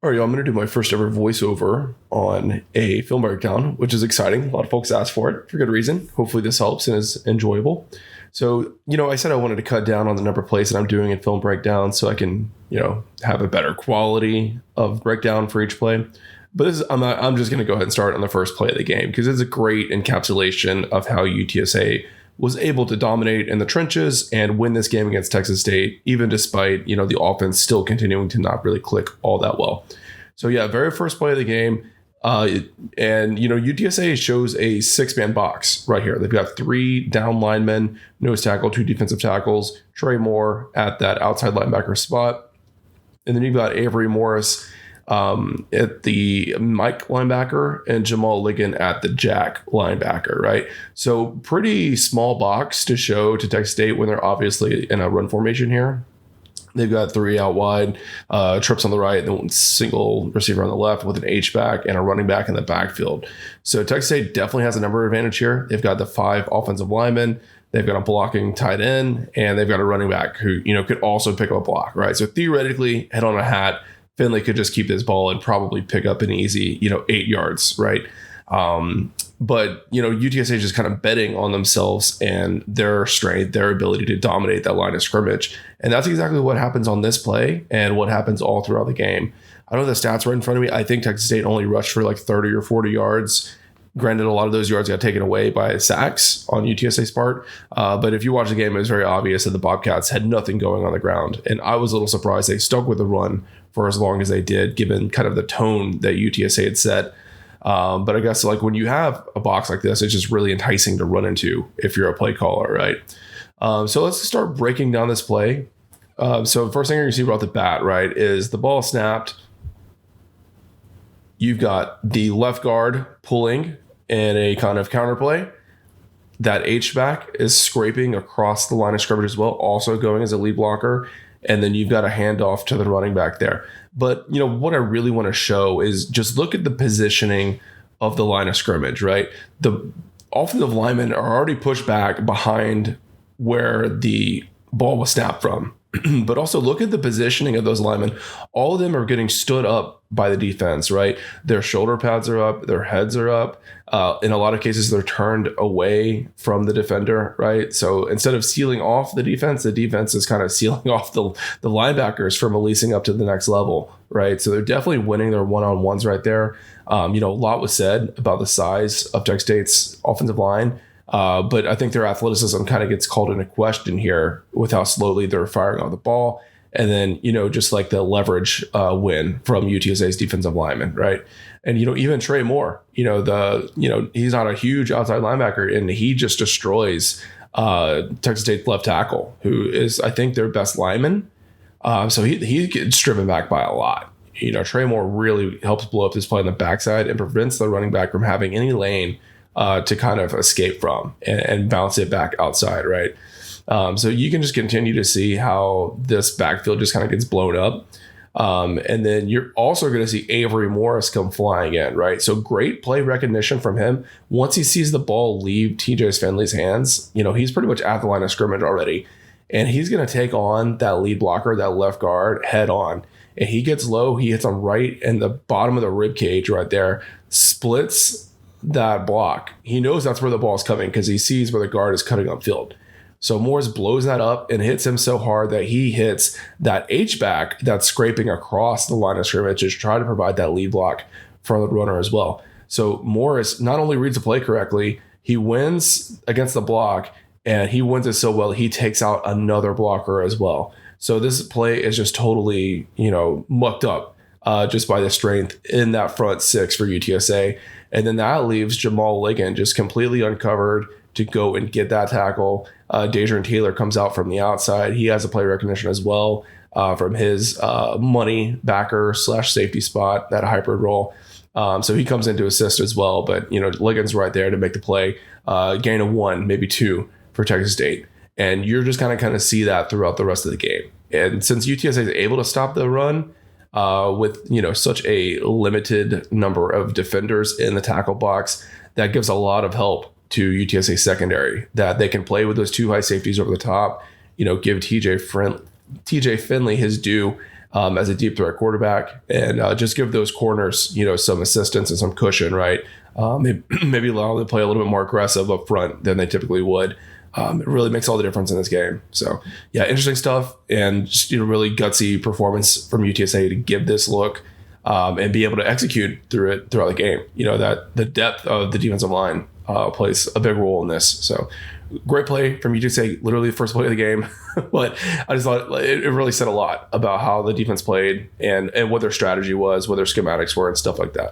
All right, y'all, I'm going to do my first ever voiceover on a film breakdown, which is exciting. A lot of folks asked for it for good reason. Hopefully this helps and is enjoyable. So, I said I wanted to cut down on the number of plays that I'm doing in film breakdowns so I can, have a better quality of breakdown for each play. But I'm just going to go ahead and start on the first play of the game because it's a great encapsulation of how UTSA was able to dominate in the trenches and win this game against Texas State, even despite, the offense still continuing to not really click all that well. So yeah, very first play of the game. And UTSA shows a 6-man box right here. They've got 3 down linemen, nose tackle, 2 defensive tackles, Trey Moore at that outside linebacker spot. And then you've got Avery Morris at the Mike linebacker and Jamal Ligon at the Jack linebacker, right? So pretty small box to show to Texas State when they're obviously in a run formation here. They've got 3 out wide, trips on the right, and 1 single receiver on the left with an H-back and a running back in the backfield. So Texas State definitely has a number advantage here. They've got the 5 offensive linemen. They've got a blocking tight end, and they've got a running back who, could also pick up a block, right? So theoretically, head on a hat, Finley could just keep this ball and probably pick up an easy, 8 yards, right? But, UTSA is just kind of betting on themselves and their strength, their ability to dominate that line of scrimmage. And that's exactly what happens on this play and what happens all throughout the game. I don't know the stats right in front of me. I think Texas State only rushed for like 30 or 40 yards. Granted, a lot of those yards got taken away by sacks on UTSA's part. But if you watch the game, it was very obvious that the Bobcats had nothing going on the ground. And I was a little surprised they stuck with the run for as long as they did, given kind of the tone that UTSA had set. But I guess like when you have a box like this, it's just really enticing to run into if you're a play caller, right? So let's start breaking down this play. So the first thing you're going to see right off the bat, right, is the ball snapped. You've got the left guard pulling in a kind of counter play. That H-back is scraping across the line of scrimmage as well, also going as a lead blocker. And then you've got a handoff to the running back there. But, what I really want to show is just look at the positioning of the line of scrimmage, right? The offensive linemen are already pushed back behind where the ball was snapped from. But also look at the positioning of those linemen. All of them are getting stood up by the defense, right? Their shoulder pads are up, their heads are up. In a lot of cases, they're turned away from the defender, right? So instead of sealing off the defense is kind of sealing off the linebackers from releasing up to the next level, right? So they're definitely winning their one-on-ones right there. A lot was said about the size of Texas State's offensive line. But I think their athleticism kind of gets called into question here with how slowly they're firing on the ball. And then, just like the leverage win from UTSA's defensive lineman, right? And, even Trey Moore, he's not a huge outside linebacker and he just destroys Texas State's left tackle, who is, I think, their best lineman. So he gets driven back by a lot. Trey Moore really helps blow up this play on the backside and prevents the running back from having any lane to kind of escape from and bounce it back outside, right? So you can just continue to see how this backfield just kind of gets blown up. And then you're also going to see Avery Morris come flying in, right? So great play recognition from him. Once he sees the ball leave TJ Finley's hands, he's pretty much at the line of scrimmage already. And he's going to take on that lead blocker, that left guard, head on. And he gets low. He hits him right in the bottom of the rib cage right there, splits that block. He knows that's where the ball's coming because he sees where the guard is cutting upfield. So Morris blows that up and hits him so hard that he hits that H-back that's scraping across the line of scrimmage to try to provide that lead block for the runner as well. So Morris not only reads the play correctly, he wins against the block, and he wins it so well, he takes out another blocker as well. So this play is just totally, mucked up just by the strength in that front six for UTSA. And then that leaves Jamal Ligon just completely uncovered to go and get that tackle. Dejan Taylor comes out from the outside. He has a play recognition as well from his money backer / safety spot, that hybrid role. So he comes in to assist as well. But, Ligon's right there to make the play. Gain of 1, maybe 2 for Texas State. And you're just kind of see that throughout the rest of the game. And since UTSA is able to stop the run with, such a limited number of defenders in the tackle box, that gives a lot of help to UTSA secondary, that they can play with those 2 high safeties over the top, give TJ Finley his due as a deep threat quarterback, and just give those corners, some assistance and some cushion, right? Maybe allow them to play a little bit more aggressive up front than they typically would. It really makes all the difference in this game. So yeah, interesting stuff, and just really gutsy performance from UTSA to give this look and be able to execute throughout the game. That the depth of the defensive line plays a big role in this. So great play from UTSA, literally the first play of the game. But I just thought it really said a lot about how the defense played and what their strategy was, what their schematics were, and stuff like that.